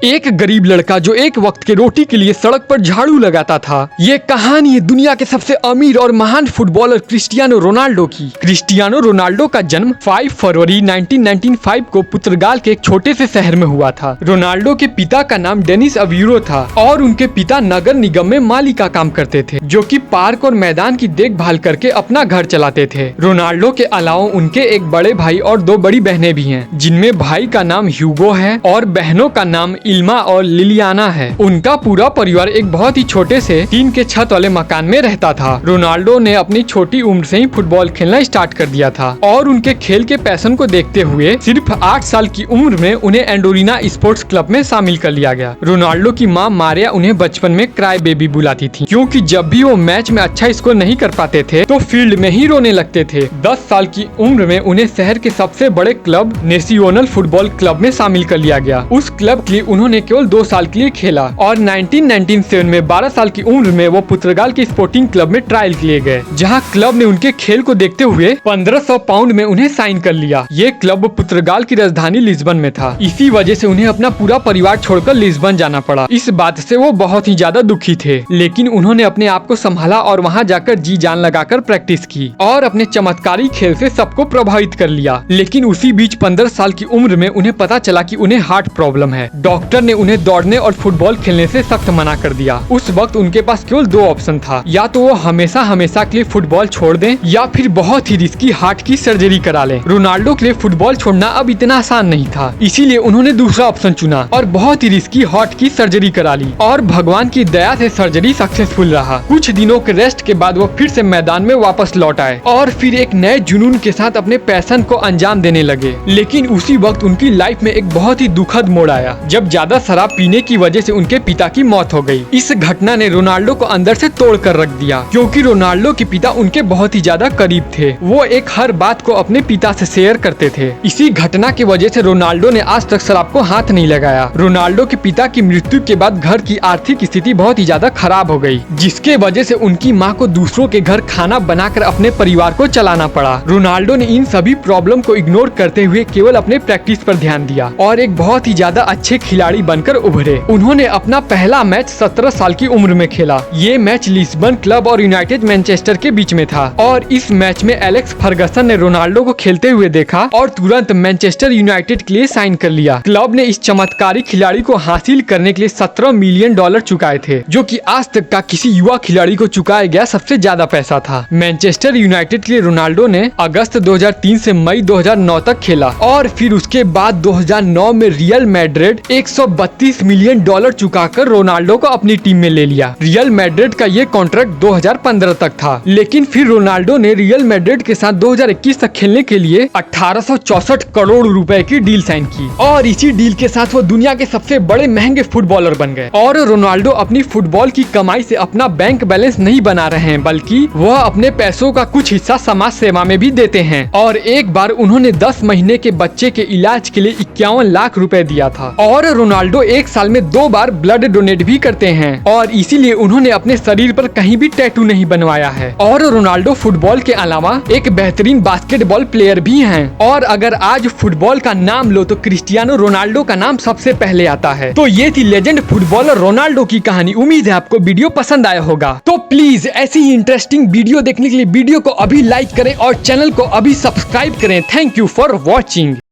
एक गरीब लड़का जो एक वक्त के रोटी के लिए सड़क पर झाड़ू लगाता था। ये कहानी है दुनिया के सबसे अमीर और महान फुटबॉलर क्रिस्टियानो रोनाल्डो की। क्रिस्टियानो रोनाल्डो का जन्म 5 फरवरी 1995 को पुर्तगाल के एक छोटे से शहर में हुआ था। रोनाल्डो के पिता का नाम डेनिस अवीरो था और उनके पिता नगर निगम में माली का काम करते थे, जो कि पार्क और मैदान की देखभाल करके अपना घर चलाते थे। रोनाल्डो के अलावा उनके एक बड़े भाई और 2 बड़ी बहनें भी हैं, जिनमें भाई का नाम ह्यूगो है और बहनों का नाम इल्मा और लिलियाना है। उनका पूरा परिवार एक बहुत ही छोटे से टीन के छत वाले मकान में रहता था। रोनाल्डो ने अपनी छोटी उम्र से ही फुटबॉल खेलना स्टार्ट कर दिया था और उनके खेल के पैशन को देखते हुए सिर्फ 8 साल की उम्र में उन्हें एंडोरिना स्पोर्ट्स क्लब में शामिल कर लिया गया। रोनाल्डो की मां मारिया उन्हें बचपन में क्राई बेबी बुलाती थी, क्योंकि जब भी वो मैच में अच्छा स्कोर नहीं कर पाते थे तो फील्ड में ही रोने लगते थे। 10 साल की उम्र में उन्हें शहर के सबसे बड़े क्लब नेशनल फुटबॉल क्लब में शामिल कर लिया गया। उस क्लब के लिए उन्होंने केवल 2 साल के लिए खेला और 1997 में 12 साल की उम्र में वो पुर्तगाल के स्पोर्टिंग क्लब में ट्रायल के लिए गए, जहां क्लब ने उनके खेल को देखते हुए 1500 पाउंड में उन्हें साइन कर लिया। ये क्लब पुर्तगाल की राजधानी लिस्बन में था। इसी वजह से उन्हें अपना पूरा परिवार छोड़कर लिस्बन जाना पड़ा। इस बात से वो बहुत ही ज्यादा दुखी थे, लेकिन उन्होंने अपने आप को संभाला और वहां जाकर जी जान लगाकर प्रैक्टिस की और अपने चमत्कारी खेल से सबको प्रभावित कर लिया। लेकिन उसी बीच 15 साल की उम्र में उन्हें पता चला कि उन्हें हार्ट प्रॉब्लम है। डॉक्टर ने उन्हें दौड़ने और फुटबॉल खेलने से सख्त मना कर दिया। उस वक्त उनके पास केवल 2 ऑप्शन था, या तो वो हमेशा हमेशा के लिए फुटबॉल छोड़ दें या फिर बहुत ही रिस्की हार्ट की सर्जरी करा लें। रोनाल्डो के लिए फुटबॉल छोड़ना अब इतना आसान नहीं था, इसीलिए उन्होंने दूसरा ऑप्शन चुना और बहुत ही रिस्की हार्ट की सर्जरी करा ली और भगवान की दया से सर्जरी सक्सेसफुल रहा। कुछ दिनों के रेस्ट के बाद वो फिर से मैदान में वापस लौट आए और फिर एक नए जुनून के साथ अपने पैशन को अंजाम देने लगे। लेकिन उसी वक्त उनकी लाइफ में एक बहुत ही दुखद मोड़ आया, जब ज्यादा शराब पीने की वजह से उनके पिता की मौत हो गई। इस घटना ने रोनाल्डो को अंदर से तोड़ कर रख दिया, क्योंकि रोनाल्डो के पिता उनके बहुत ही ज्यादा करीब थे। वो एक हर बात को अपने पिता से शेयर करते थे। इसी घटना की वजह से रोनाल्डो ने आज तक शराब को हाथ नहीं लगाया। रोनाल्डो के पिता की मृत्यु के बाद घर की आर्थिक स्थिति बहुत ही ज्यादा खराब हो गई, जिसके वजह से उनकी माँ को दूसरों के घर खाना बनाकर अपने परिवार को चलाना पड़ा। रोनाल्डो ने इन सभी प्रॉब्लम को इग्नोर करते हुए केवल अपने प्रैक्टिस पर ध्यान दिया और एक बहुत ही ज्यादा अच्छे खिलाड़ी बनकर उभरे। उन्होंने अपना पहला मैच 17 साल की उम्र में खेला। ये मैच लिस्बन क्लब और यूनाइटेड मैनचेस्टर के बीच में था और इस मैच में एलेक्स फर्गसन ने रोनाल्डो को खेलते हुए देखा और तुरंत मैनचेस्टर यूनाइटेड के लिए साइन कर लिया। क्लब ने इस चमत्कारी खिलाड़ी को हासिल करने के लिए $17 मिलियन चुकाए थे, जो कि आज तक का किसी युवा खिलाड़ी को चुकाया गया सबसे ज्यादा पैसा था। मैनचेस्टर यूनाइटेड के लिए रोनाल्डो ने अगस्त 2003 से मई 2009 तक खेला और फिर उसके बाद 2009 में रियल मैड्रिड $132 मिलियन चुकाकर रोनाल्डो को अपनी टीम में ले लिया। रियल मैड्रिड का ये कॉन्ट्रैक्ट 2015 तक था, लेकिन फिर रोनाल्डो ने रियल मैड्रिड के साथ 2021 तक खेलने के लिए 1864 करोड़ रुपए की डील साइन की और इसी डील के साथ वो दुनिया के सबसे बड़े महंगे फुटबॉलर बन गए। और रोनाल्डो अपनी फुटबॉल की कमाई से अपना बैंक बैलेंस नहीं बना रहे हैं, बल्कि वह अपने पैसों का कुछ हिस्सा समाज सेवा में भी देते हैं। और एक बार उन्होंने 10 महीने के बच्चे के इलाज के लिए 51 लाख रुपए दिया था। और रोनाल्डो एक साल में 2 बार ब्लड डोनेट भी करते हैं और इसीलिए उन्होंने अपने शरीर पर कहीं भी टैटू नहीं बनवाया है। और रोनाल्डो फुटबॉल के अलावा एक बेहतरीन बास्केटबॉल प्लेयर भी हैं। और अगर आज फुटबॉल का नाम लो तो क्रिस्टियानो रोनाल्डो का नाम सबसे पहले आता है। तो ये थी लेजेंड फुटबॉलर रोनाल्डो की कहानी। उम्मीद है आपको वीडियो पसंद आया होगा। तो प्लीज ऐसी ही इंटरेस्टिंग वीडियो देखने के लिए वीडियो को अभी लाइक करें और चैनल को अभी सब्सक्राइब करें। Thank you for watching.